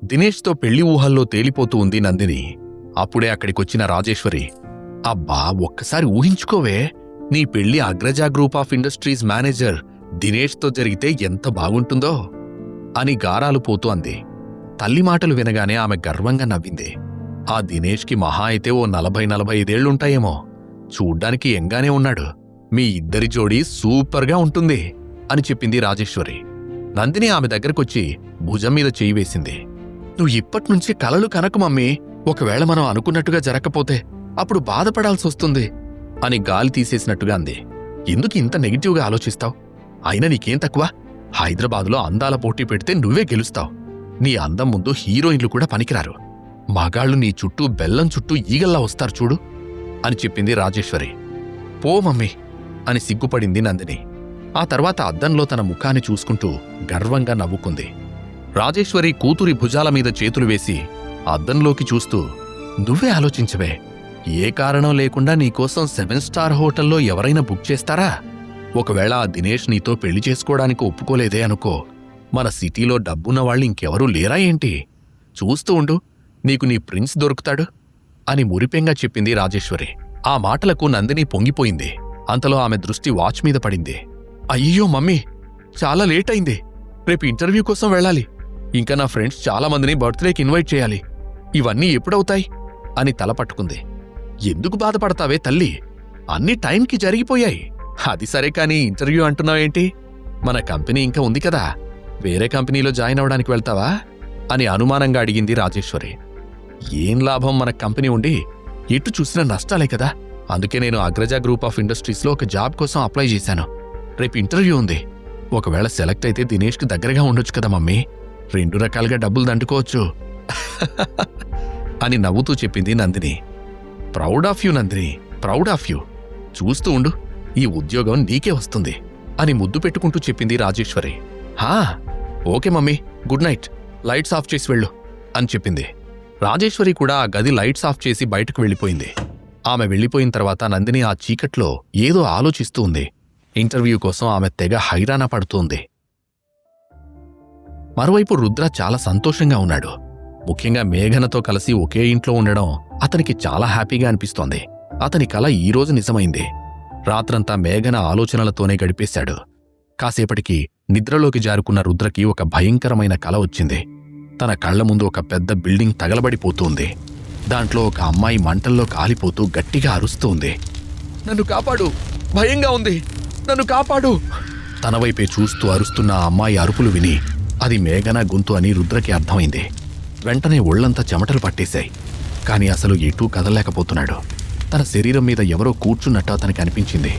దినేష్తో పెళ్లి ఊహల్లో తేలిపోతూ ఉంది నందిని. అప్పుడే అక్కడికొచ్చిన రాజేశ్వరి, అబ్బా ఒక్కసారి ఊహించుకోవే, నీ పెళ్లి అగ్రజ గ్రూప్ ఆఫ్ ఇండస్ట్రీస్ మేనేజర్ దినేష్తో జరిగితే ఎంత బాగుంటుందో అని గారాలు పోతూ అంది. తల్లి మాటలు వినగానే ఆమె గర్వంగా నవ్వింది. ఆ దినేష్కి మహా అయితే ఓ 40-45 చూడ్డానికి యంగానే ఉన్నాడు. మీ ఇద్దరి జోడీ సూపర్గా ఉంటుంది అని చెప్పింది రాజేశ్వరి. నందిని ఆమె దగ్గరకొచ్చి భుజం మీద చేయి వేసింది. నువ్వు ఇప్పట్నుంచి కలలు కనకు మమ్మీ, ఒకవేళ మనం అనుకున్నట్టుగా జరగకపోతే అప్పుడు బాధపడాల్సొస్తుంది అని గాలి తీసేసినట్టుగా అంది. ఎందుకు ఇంత నెగిటివ్గా ఆలోచిస్తావు? అయినా నీకేం తక్కువ? హైదరాబాదులో అందాల పోటీ పెడితే నువ్వే గెలుస్తావు. నీ అందం ముందు హీరోయిన్లు కూడా పనికిరారు. మగాళ్లు నీ చుట్టూ బెల్లం చుట్టూ ఈగల్లా వస్తారు చూడు అని చెప్పింది రాజేశ్వరి. పో మమ్మీ అని సిగ్గుపడింది నందిని. ఆ తర్వాత అద్దంలో తన ముఖాన్ని చూసుకుంటూ గర్వంగా నవ్వుకుంది. రాజేశ్వరి కూతురి భుజాల మీద చేతులు వేసి అద్దంలోకి చూస్తూ, నువ్వే ఆలోచించవే, ఏ కారణం లేకుండా నీకోసం 7 స్టార్ హోటల్లో ఎవరైనా బుక్ చేస్తారా? ఒకవేళ ఆ దినేష్ నీతో పెళ్లి చేసుకోవడానికి ఒప్పుకోలేదే అనుకో, మన సిటీలో డబ్బున్న వాళ్ళు ఇంకెవరూ లేరా ఏంటి? చూస్తూ ఉండు, నీకు నీ ప్రిన్స్ దొరుకుతాడు అని మురిపెంగా చెప్పింది రాజేశ్వరి. ఆ మాటలకు నందిని పొంగిపోయింది. అంతలో ఆమె దృష్టి వాచ్ మీద పడింది. అయ్యో మమ్మీ, చాలా లేట్ అయింది. రేపు ఇంటర్వ్యూ కోసం వెళ్ళాలి. ఇంకా నా ఫ్రెండ్స్ చాలా మందిని బర్త్డేకి ఇన్వైట్ చేయాలి. ఇవన్నీ ఎప్పుడవుతాయి అని తల పట్టుకుంది. ఎందుకు బాధపడతావే తల్లి, అన్నీ టైంకి జరిగిపోయాయి. అది సరే కాని ఇంటర్వ్యూ అంటున్నావేంటి? మన కంపెనీ ఇంకా ఉంది కదా, వేరే కంపెనీలో జాయిన్ అవడానికి వెళ్తావా అని అనుమానంగా అడిగింది రాజేశ్వరి. ఏం లాభం, మన కంపెనీ ఉండి ఎటు చూసినా నష్టాలే కదా. అందుకే నేను అగ్రజ గ్రూప్ ఆఫ్ ఇండస్ట్రీస్లో ఒక జాబ్ కోసం అప్లై చేశాను. రేపు ఇంటర్వ్యూ ఉంది. ఒకవేళ సెలెక్ట్ అయితే దినేష్కి దగ్గరగా ఉండొచ్చు కదా మమ్మీ, 2 రకాలుగా డబ్బులు దండుకోవచ్చు అని నవ్వుతూ చెప్పింది Nandini. Proud of you Nandini, proud of you. చూస్తూ ఉండు, ఈ ఉద్యోగం నీకే వస్తుంది అని ముద్దు పెట్టుకుంటూ చెప్పింది రాజేశ్వరి. హా okay mummy, good night, lights off చేసి వెళ్ళు అని చెప్పింది. రాజేశ్వరి కూడా ఆ గది లైట్స్ ఆఫ్ చేసి బయటకు వెళ్ళిపోయింది. ఆమె వెళ్ళిపోయిన తర్వాత నందిని ఆ చీకట్లో ఏదో ఆలోచిస్తూ ఉంది. ఇంటర్వ్యూ కోసం ఆమె తెగ హైరాణ పడుతోంది. మరోవైపు రుద్ర చాలా సంతోషంగా ఉన్నాడు. ముఖ్యంగా మేఘనతో కలిసి ఒకే ఇంట్లో ఉండడం అతనికి చాలా హ్యాపీగా అనిపిస్తోంది. అతని కల ఈరోజు నిజమైంది. రాత్రంతా మేఘన ఆలోచనలతోనే గడిపేశాడు. కాసేపటికి నిద్రలోకి జారుకున్న రుద్రకి ఒక భయంకరమైన కల వచ్చింది. తన కళ్ల ముందు ఒక పెద్ద బిల్డింగ్ తగలబడిపోతూంది. దాంట్లో ఒక అమ్మాయి మంటల్లో కాలిపోతూ గట్టిగా అరుస్తూంది. నన్ను కాపాడు, భయంగా ఉంది, నన్ను కాపాడు. తన వైపే చూస్తూ అరుస్తున్న ఆ అమ్మాయి అరుపులు విని అది మేఘన గొంతు అని రుద్రకి అర్థమైంది. వెంటనే ఒళ్లంతా చెమటలు పట్టేశాయి. కాని అసలు ఎటూ కదలలేకపోతున్నాడు. తన శరీరం మీద ఎవరో కూర్చున్నట్టు అతనికి అనిపించింది.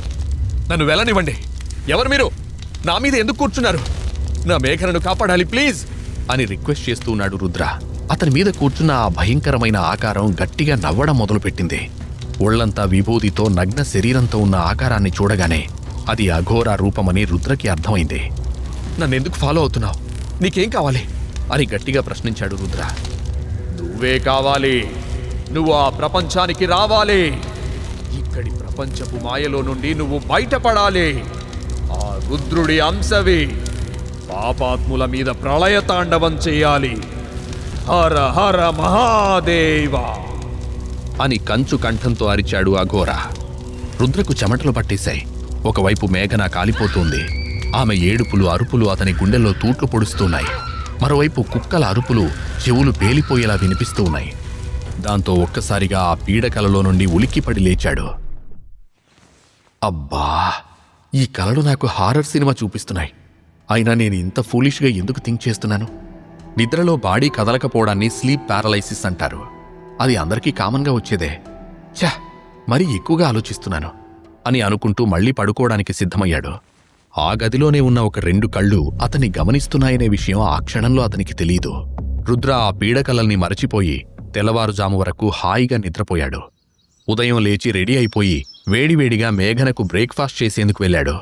నన్ను వెళ్ళనివ్వండి, ఎవరు మీరు? నా మీద ఎందుకు కూర్చున్నారు? నా మేఘనను కాపాడాలి ప్లీజ్ అని రిక్వెస్ట్ చేస్తూ ఉన్నాడు రుద్ర. అతని మీద కూర్చున్న ఆ భయంకరమైన ఆకారం గట్టిగా నవ్వడం మొదలుపెట్టింది. ఒళ్లంతా విభూతితో నగ్న శరీరంతో ఉన్న ఆకారాన్ని చూడగానే అది అఘోర రూపమని రుద్రకి అర్థమైంది. నన్నెందుకు ఫాలో అవుతున్నావు? నీకేం కావాలి అని గట్టిగా ప్రశ్నించాడు రుద్ర. నువ్వే కావాలి, నువ్వు ఆ ప్రపంచానికి రావాలి. ఇక్కడి ప్రపంచపు మాయలో నుండి నువ్వు బయటపడాలి. ఆ రుద్రుడి అంశవి పాపాత్ముల మీద ప్రళయతాండవం చెయ్యాలి. హర హర మహాదేవ అని కంచు కంఠంతో అరిచాడు అఘోర. రుద్రకు చెమటలు పట్టేశాయి. ఒకవైపు మేఘన కాలిపోతోంది. ఆమె ఏడుపులు అరుపులు అతని గుండెల్లో తూట్లు పొడుస్తున్నాయి. మరోవైపు కుక్కల అరుపులు చెవులు పేలిపోయేలా వినిపిస్తూ ఉన్నాయి. దాంతో ఒక్కసారిగా ఆ పీడకలలో నుండి ఉలిక్కిపడి లేచాడు. అబ్బా, ఈ కలలు నాకు హారర్ సినిమా చూపిస్తున్నాయి. అయినా నేను ఇంత ఫూలిష్గా ఎందుకు థింక్ చేస్తున్నాను? నిద్రలో బాడీ కదలకపోవడాన్ని స్లీప్ పారలైసిస్ అంటారు. అది అందరికీ కామన్గా వచ్చేదే. ఛా, మరీ ఎక్కువగా ఆలోచిస్తున్నాను అని అనుకుంటూ మళ్లీ పడుకోవడానికి సిద్ధమయ్యాడు. ఆ గదిలోనే ఉన్న ఒక 2 కళ్ళు అతన్ని గమనిస్తున్నాయనే విషయం ఆ క్షణంలో అతనికి తెలీదు. రుద్ర ఆ పీడకలల్ని మరచిపోయి తెల్లవారుజాము వరకు హాయిగా నిద్రపోయాడు. ఉదయం లేచి రెడీ అయిపోయి వేడివేడిగా మేఘనకు బ్రేక్ఫాస్ట్ చేసేందుకు వెళ్ళాడు.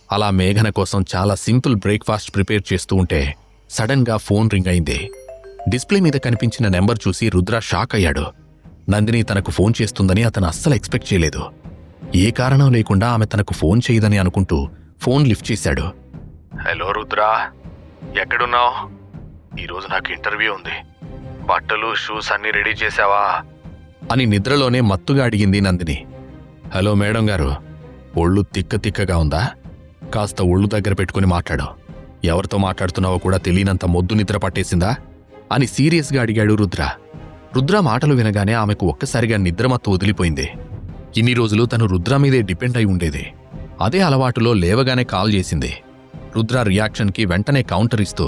అలా మేఘన కోసం చాలా సింపుల్ బ్రేక్ఫాస్ట్ ప్రిపేర్ చేస్తూ ఉంటే సడన్గా ఫోన్ రింగ్ అయింది. డిస్ప్లే మీద కనిపించిన నెంబర్ చూసి రుద్ర షాక్ అయ్యాడు. నందిని తనకు ఫోన్ చేస్తుందని అతను అస్సలు ఎక్స్పెక్ట్ చేయలేదు. ఏ కారణం లేకుండా ఆమె తనకు ఫోన్ చేయదని అనుకుంటూ ఫోన్ లిఫ్ట్ చేశాడు. హలో రుద్ర, ఎక్కడున్నావు? ఈరోజు నాకు ఇంటర్వ్యూ ఉంది, బట్టలు షూస్ అన్నీ రెడీ చేశావా అని నిద్రలోనే మత్తుగా అడిగింది నందిని. హలో మేడం గారు, ఒళ్ళు తిక్కగా ఉందా? కాస్త ఒళ్ళు దగ్గర పెట్టుకుని మాట్లాడు. ఎవరితో మాట్లాడుతున్నావో కూడా తెలియనంత మొద్దు నిద్ర పట్టేసిందా అని సీరియస్గా అడిగాడు రుద్ర. రుద్ర మాటలు వినగానే ఆమెకు ఒక్కసారిగా నిద్రమత్తు వదిలిపోయింది. ఇన్ని రోజులు తను రుద్ర మీదే డిపెండ్ అయి ఉండేది. అదే అలవాటులో లేవగానే కాల్ చేసింది. రుద్ర రియాక్షన్కి వెంటనే కౌంటర్ ఇస్తూ,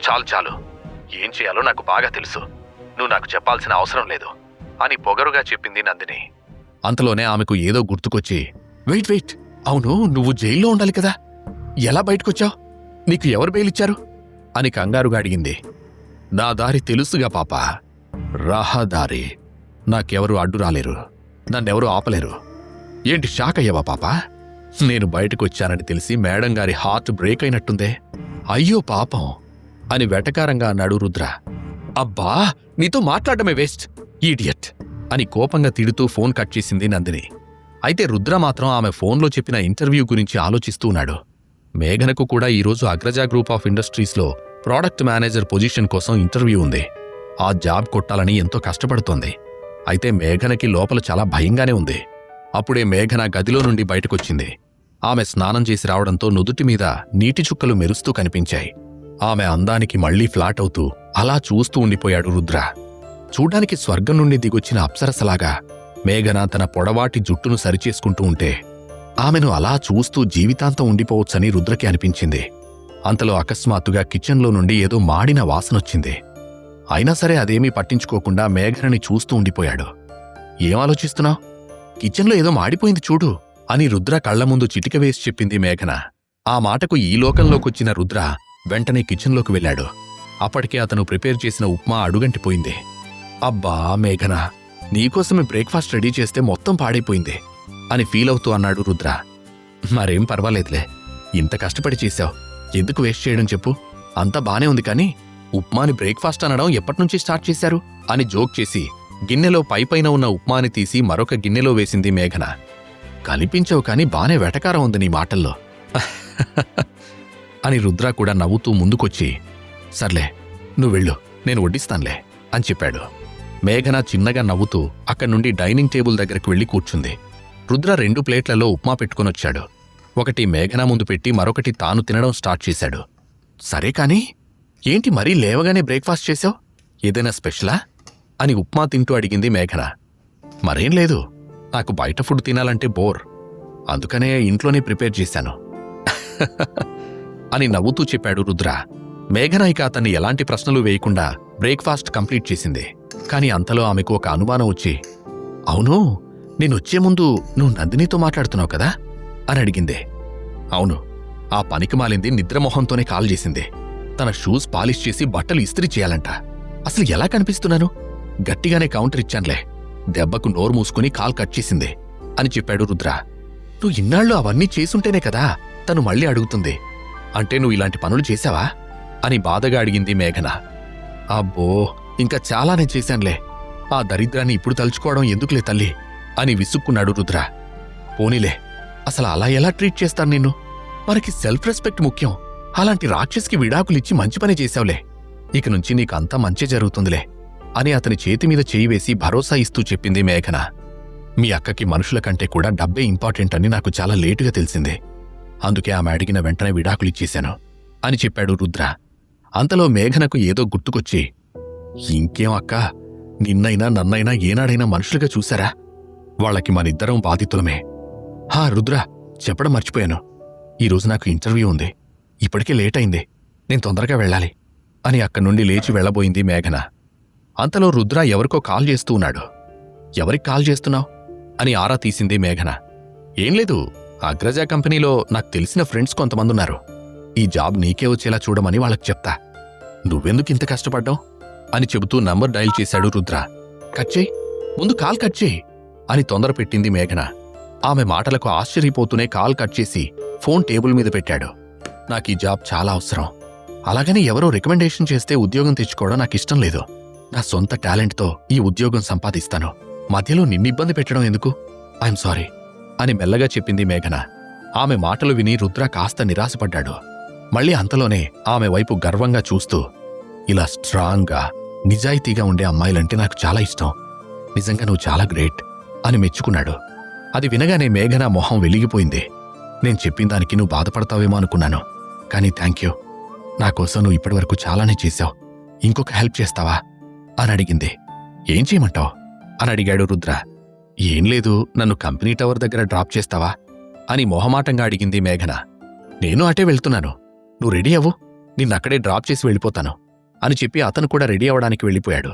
చాలు, ఏం చేయాలో నాకు బాగా తెలుసు, నువ్వు నాకు చెప్పాల్సిన అవసరం లేదు అని పొగరుగా చెప్పింది నందిని. అంతలోనే ఆమెకు ఏదో గుర్తుకొచ్చి, వెయిట్, అవును, నువ్వు జైల్లో ఉండాలి కదా, ఎలా బయటకొచ్చావు? నీకు ఎవరు బెయిలిచ్చారు అని కంగారుగా అడిగింది. నా దారి తెలుసుగా పాపా, రహదారి, నాకెవరూ అడ్డు రాలేరు, నన్నెవరూ ఆపలేరు. ఏంటి షాక్ అయ్యావా పాపా? నేను బయటకొచ్చానని తెలిసి మేడం గారి హార్ట్ బ్రేక్ అయినట్టుందే. అయ్యో పాపం అని వెటకారంగా అన్నాడు రుద్ర. అబ్బా, నీతో మాట్లాడమే వేస్ట్, ఈడియట్ అని కోపంగా తిడుతూ ఫోన్ కట్ చేసింది నందిని. అయితే రుద్ర మాత్రం ఆమె ఫోన్లో చెప్పిన ఇంటర్వ్యూ గురించి ఆలోచిస్తూ ఉన్నాడు. మేఘనకు కూడా ఈరోజు అగ్రజ గ్రూప్ ఆఫ్ ఇండస్ట్రీస్లో ప్రోడక్ట్ మేనేజర్ పొజిషన్ కోసం ఇంటర్వ్యూ ఉంది. ఆ జాబ్ కొట్టాలని ఎంతో కష్టపడుతోంది. అయితే మేఘనకి లోపల చాలా భయంగానే ఉంది. అప్పుడే మేఘన గదిలో నుండి బయటకొచ్చింది. ఆమె స్నానం చేసి రావడంతో నుదుటి మీద నీటి చుక్కలు మెరుస్తూ కనిపించాయి. ఆమె అందానికి మళ్లీ ఫ్లాట్ అవుతూ అలా చూస్తూ ఉండిపోయాడు రుద్ర. చూడ్డానికి స్వర్గం నుండి దిగొచ్చిన అప్సరసలాగా మేఘన తన పొడవాటి జుట్టును సరిచేసుకుంటూ ఉంటే ఆమెను అలా చూస్తూ జీవితాంతం ఉండిపోవచ్చని రుద్రకి అనిపించింది. అంతలో అకస్మాత్తుగా కిచెన్లో నుండి ఏదో మాడిన వాసనొచ్చింది. అయినా సరే అదేమీ పట్టించుకోకుండా మేఘనని చూస్తూ ఉండిపోయాడు. ఏం ఆలోచిస్తున్నావు? కిచెన్లో ఏదో మాడిపోయింది చూడు అని రుద్ర కళ్ల ముందు చిటిక వేసి చెప్పింది మేఘన. ఆ మాటకు ఈ లోకంలోకొచ్చిన రుద్ర వెంటనే కిచెన్లోకి వెళ్ళాడు. అప్పటికే అతను ప్రిపేర్ చేసిన ఉప్మా అడుగంటిపోయింది. అబ్బా మేఘన, నీకోసమే బ్రేక్ఫాస్ట్ రెడీ చేస్తే మొత్తం పాడైపోయింది అని ఫీల్ అవుతూ అన్నాడు రుద్ర. మరేం పర్వాలేదులే, ఇంత కష్టపడి చేశావు, ఎందుకు వేస్ట్ చేయడం చెప్పు, అంతా బానే ఉంది. కానీ ఉప్మాని బ్రేక్ఫాస్ట్ అనడం ఎప్పటినుంచి స్టార్ట్ చేశారు అని జోక్ చేసి గిన్నెలో పైపైన ఉన్న ఉప్మాని తీసి మరొక గిన్నెలో వేసింది మేఘన. కనిపించవు కానీ బానే వెటకారం ఉంది నీ మాటల్లో అని రుద్ర కూడా నవ్వుతూ ముందుకొచ్చి, సర్లే నువ్వు వెళ్ళు, నేను వడ్డిస్తాన్లే అని చెప్పాడు. మేఘన చిన్నగా నవ్వుతూ అక్కడి నుండి డైనింగ్ టేబుల్ దగ్గరకు వెళ్లి కూర్చుంది. రుద్ర 2 ప్లేట్లలో ఉప్మా పెట్టుకొనొచ్చాడు. ఒకటి మేఘన ముందు పెట్టి మరొకటి తాను తినడం స్టార్ట్ చేశాడు. సరే కానీ ఏంటి మరీ లేవగానే బ్రేక్ఫాస్ట్ చేశావు, ఏదైనా స్పెషలా అని ఉప్మా తింటూ అడిగింది మేఘన. మరేం లేదు, నాకు బయట ఫుడ్ తినాలంటే బోర్, అందుకనే ఇంట్లోనే ప్రిపేర్ చేశాను అని నవ్వుతూ చెప్పాడు రుద్ర. మేఘన ఇక అతన్ని ఎలాంటి ప్రశ్నలు వేయకుండా బ్రేక్ఫాస్ట్ కంప్లీట్ చేసింది. కాని అంతలో ఆమెకు ఒక అనుమానం వచ్చి, అవును, నేనొచ్చే ముందు నువ్వు నందినితో మాట్లాడుతున్నావు కదా అని అడిగింది. అవును, ఆ పనికిమాలింది నిద్రమొహంతోనే కాల్ చేసింది. తన షూస్ పాలిష్ చేసి బట్టలు ఇస్త్రీ చేయాలంట. అసలు ఎలా కనిపిస్తున్నాను? గట్టిగానే కౌంటర్ ఇచ్చాన్లే, దెబ్బకు నోరు మూసుకుని కాల్ కట్ చేసింది అని చెప్పాడు రుద్ర. నువ్వు ఇన్నాళ్ళు అవన్నీ చేసుంటేనే కదా తను మళ్ళీ అడుగుతుంది. అంటే నువ్వు ఇలాంటి పనులు చేశావా అని బాధగా అడిగింది మేఘన. అబ్బో, ఇంకా చాలానే చేశాన్లే, ఆ దరిద్రాన్ని ఇప్పుడు తలుచుకోవడం ఎందుకులే తల్లి అని విసుక్కున్నాడు రుద్ర. పోనీలే, అసలు అలా ఎలా ట్రీట్ చేస్తాను నిన్ను? మనకి సెల్ఫ్ రెస్పెక్ట్ ముఖ్యం. అలాంటి రాక్షస్కి విడాకులిచ్చి మంచి పని చేశావులే, ఇక నుంచి నీకంతా మంచి జరుగుతుందిలే అని అతని చేతిమీద చేయి వేసి భరోసా ఇస్తూ చెప్పింది మేఘన. మీ అక్కకి మనుషుల కంటే కూడా డబ్బే ఇంపార్టెంట్ అని నాకు చాలా లేటుగా తెలిసిందే, అందుకే ఆమె అడిగిన వెంటనే విడాకులిచ్చేశాను అని చెప్పాడు రుద్ర. అంతలో మేఘనకు ఏదో గుర్తుకొచ్చి, ఇంకేం అక్కా, నిన్నైనా నన్నైనా ఏనాడైనా మనుషులుగా చూశారా? వాళ్ళకి మనిద్దరం బాధితులమే. హా రుద్ర, చెప్పడం మర్చిపోయాను, ఈరోజు నాకు ఇంటర్వ్యూ ఉంది, ఇప్పటికే లేట్ అయింది, నేను తొందరగా వెళ్ళాలి అని అక్కడి నుండి లేచి వెళ్లబోయింది మేఘన. అంతలో రుద్ర ఎవరికో కాల్ చేస్తూ ఉన్నాడు. ఎవరికి కాల్ చేస్తున్నావు అని ఆరా తీసింది మేఘన. ఏం లేదు, అగ్రజ కంపెనీలో నాకు తెలిసిన ఫ్రెండ్స్ కొంతమందున్నారు, ఈ జాబ్ నీకే వచ్చేలా చూడమని వాళ్ళకి చెప్తా, నువ్వెందుకింత కష్టపడ్డావు అని చెబుతూ నంబర్ డయల్ చేశాడు రుద్ర. కట్ చేయి, ముందు కాల్ కట్ చేయి అని తొందర పెట్టింది మేఘన. ఆమె మాటలకు ఆశ్చర్యపోతూనే కాల్ కట్ చేసి ఫోన్ టేబుల్ మీద పెట్టాడు. నాకీ జాబ్ చాలా అవసరం, అలాగని ఎవరో రికమెండేషన్ చేస్తే ఉద్యోగం తెచ్చుకోవడం నాకిష్టం లేదు. నా సొంత టాలెంట్తో ఈ ఉద్యోగం సంపాదిస్తాను, మధ్యలో నిన్నిబ్బంది పెట్టడం ఎందుకు? ఐఎమ్ సారీ అని మెల్లగా చెప్పింది మేఘన. ఆమె మాటలు విని రుద్ర కాస్త నిరాశపడ్డాడు. మళ్ళీ అంతలోనే ఆమె వైపు గర్వంగా చూస్తూ, ఇలా స్ట్రాంగ్గా నిజాయితీగా ఉండే అమ్మాయిలంటే నాకు చాలా ఇష్టం. నిజంగా నువ్వు చాలా గ్రేట్ అని మెచ్చుకున్నాడు. అది వినగానే మేఘన మొహం వెలిగిపోయింది. నేను చెప్పిన దానికి నువ్వు బాధపడతావేమో అనుకున్నాను, కానీ థ్యాంక్ యూ. నాకోసం నువ్వు ఇప్పటివరకు చాలానే చేశావు. ఇంకొక హెల్ప్ చేస్తావా అని అడిగింది. ఏం చేయమంటావు అని అడిగాడు రుద్ర. ఏం లేదు, నన్ను కంపెనీ టవర్ దగ్గర డ్రాప్ చేస్తావా అని మొహమాటంగా అడిగింది మేఘన. నేను అటే వెళ్తున్నాను, నువ్వు రెడీ అవ్వు, నిన్నక్కడే డ్రాప్ చేసి వెళ్ళిపోతాను అని చెప్పి అతను కూడా రెడీ అవ్వడానికి వెళ్ళిపోయాడు.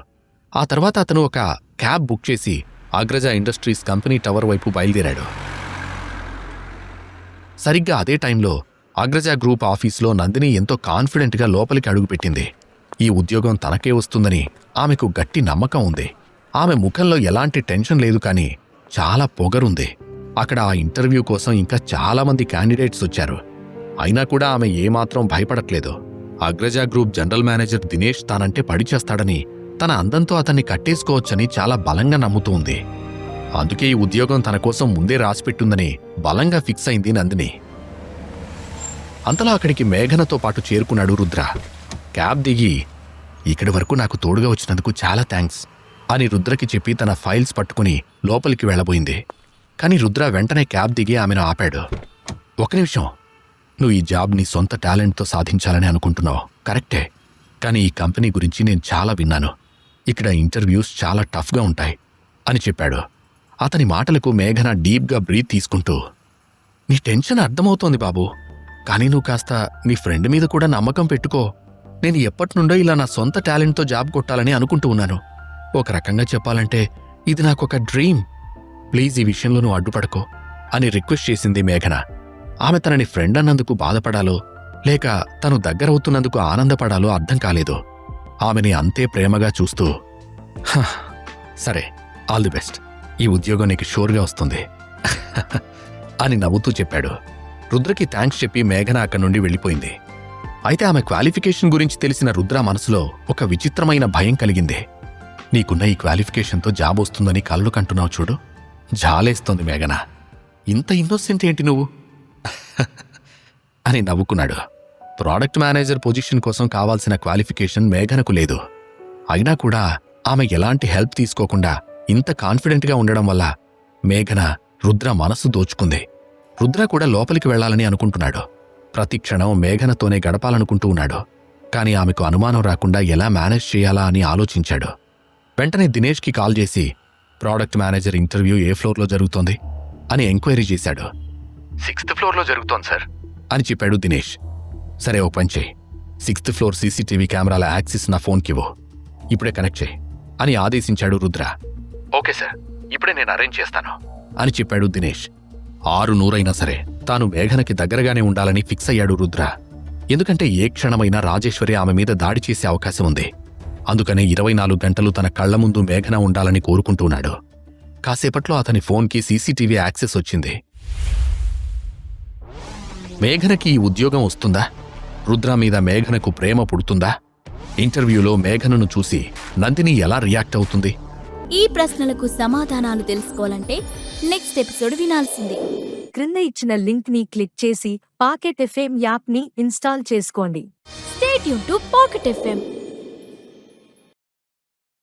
ఆ తర్వాత అతను ఒక క్యాబ్ బుక్ చేసి అగ్రజ ఇండస్ట్రీస్ కంపెనీ టవర్ వైపు బయలుదేరాడు. సరిగ్గా అదే టైంలో అగ్రజ గ్రూప్ ఆఫీసులో నందిని ఎంతో కాన్ఫిడెంట్గా లోపలికి అడుగుపెట్టింది. ఈ ఉద్యోగం తనకే వస్తుందని ఆమెకు గట్టి నమ్మకం ఉంది. ఆమె ముఖంలో ఎలాంటి టెన్షన్ లేదు, కానీ చాలా పొగరుంది. అక్కడ ఆ ఇంటర్వ్యూ కోసం ఇంకా చాలామంది క్యాండిడేట్స్ వచ్చారు. అయినా కూడా ఆమె ఏమాత్రం భయపడట్లేదు. అగ్రజ గ్రూప్ జనరల్ మేనేజర్ దినేష్ తానంటే పడిచేస్తాడని, తన అందంతో అతన్ని కట్టేసుకోవచ్చని చాలా బలంగా నమ్ముతూ ఉంది. అందుకే ఈ ఉద్యోగం తన కోసం ముందే రాసిపెట్టుందని బలంగా ఫిక్స్ అయింది నందిని. అంతలా అక్కడికి మేఘనతో పాటు చేరుకున్నాడు రుద్ర. క్యాబ్ దిగి, ఇక్కడి వరకు నాకు తోడుగా వచ్చినందుకు చాలా థ్యాంక్స్ అని రుద్రకి చెప్పి తన ఫైల్స్ పట్టుకుని లోపలికి వెళ్ళబోయింది. కానీ రుద్ర వెంటనే క్యాబ్ దిగి ఆమెను ఆపాడు. ఒక నిమిషం, నువ్వు ఈ జాబ్ నీ సొంత టాలెంట్తో సాధించాలని అనుకుంటున్నావు, కరెక్టే. కానీ ఈ కంపెనీ గురించి నేను చాలా విన్నాను. ఇక్కడ ఇంటర్వ్యూస్ చాలా టఫ్గా ఉంటాయి అని చెప్పాడు. అతని మాటలకు మేఘన డీప్గా బ్రీత్ తీసుకుంటూ, నీ టెన్షన్ అర్థమవుతోంది బాబు, కానీ నువ్వు కాస్త నీ ఫ్రెండ్ మీద కూడా నమ్మకం పెట్టుకో. నేను ఎప్పటినుండో ఇలా నా సొంత టాలెంట్తో జాబ్ కొట్టాలని అనుకుంటూ ఉన్నాను. ఒక రకంగా చెప్పాలంటే ఇది నాకొక డ్రీమ్. ప్లీజ్ ఈ విషయంలో నువ్వు అడ్డుపడకో అని రిక్వెస్ట్ చేసింది మేఘన. ఆమె తనని ఫ్రెండ్ అన్నందుకు బాధపడాలో లేక తను దగ్గరవుతున్నందుకు ఆనందపడాలో అర్థం కాలేదు. ఆమెని అంతే ప్రేమగా చూస్తూ, సరే, ఆల్ ది బెస్ట్, ఈ ఉద్యోగం నీకు షూర్గా వస్తుంది అని నవ్వుతూ చెప్పాడు. రుద్రకి థ్యాంక్స్ చెప్పి మేఘన అక్కడి నుండి వెళ్ళిపోయింది. అయితే ఆమె క్వాలిఫికేషన్ గురించి తెలిసిన రుద్ర మనసులో ఒక విచిత్రమైన భయం కలిగింది. నీకున్న ఈ క్వాలిఫికేషన్తో జాబ్ వస్తుందని కలలు కంటున్నావు చూడు, జాలేస్తోంది మేఘన. ఇంత ఇన్నోసెంట్ ఏంటి నువ్వు అని నవ్వుకున్నాడు. ప్రోడక్ట్ మేనేజర్ పొజిషన్ కోసం కావాల్సిన క్వాలిఫికేషన్ మేఘనకు లేదు. అయినా కూడా ఆమె ఎలాంటి హెల్ప్ తీసుకోకుండా ఇంత కాన్ఫిడెంట్గా ఉండడం వల్ల మేఘన రుద్ర మనసు దోచుకుంది. రుద్ర కూడా లోపలికి వెళ్లాలని అనుకుంటున్నాడు. ప్రతి క్షణం మేఘనతోనే గడపాలనుకుంటూ ఉన్నాడు. కానీ ఆమెకు అనుమానం రాకుండా ఎలా మేనేజ్ చేయాలా అని ఆలోచించాడు. వెంటనే దినేష్కి కాల్ చేసి, ప్రోడక్ట్ మేనేజర్ ఇంటర్వ్యూ ఏ ఫ్లోర్లో జరుగుతోంది అని ఎంక్వైరీ చేశాడు. 6th ఫ్లోర్లో జరుగుతోంది సార్ అని చెప్పాడు దినేష్. సరే, ఓ పని చేయి, 6th ఫ్లోర్ సీసీటీవీ కెమెరాల యాక్సిస్ నా ఫోన్కివ్వు, ఇప్పుడే కనెక్ట్ చేయి అని ఆదేశించాడు రుద్ర. ఓకే సార్, ఇప్పుడే నేను అరేంజ్ చేస్తాను అని చెప్పాడు దినేష్. 600 సరే తాను మేఘనకి దగ్గరగానే ఉండాలని ఫిక్స్ అయ్యాడు రుద్ర. ఎందుకంటే ఏ క్షణమైనా రాజేశ్వరి ఆమె మీద దాడి చేసే అవకాశం ఉంది. అందుకనే 24 గంటలు తన కళ్ల ముందు మేఘన ఉండాలని కోరుకుంటున్నాడు. కాసేపట్లో అతని ఫోన్కి సీసీటీవీ యాక్సెస్ వచ్చింది. మేఘనకి ఈ ఉద్యోగం వస్తుందా? రుద్ర మీద మేఘనకు ప్రేమ పుడుతుందా? ఇంటర్వ్యూలో మేఘనను చూసి నందిని ఎలా రియాక్ట్ అవుతుంది? ఈ ప్రశ్నలకు సమాధానాలు తెలుసుకోవాలంటే నెక్స్ట్ ఎపిసోడ్ వినాల్సిందే. క్రింద ఇచ్చిన లింక్ ని క్లిక్ చేసి పాకెట్ ఎఫ్ఎం యాప్ ని ఇన్స్టాల్ చేసుకోండి. Stay tune to pocket FM.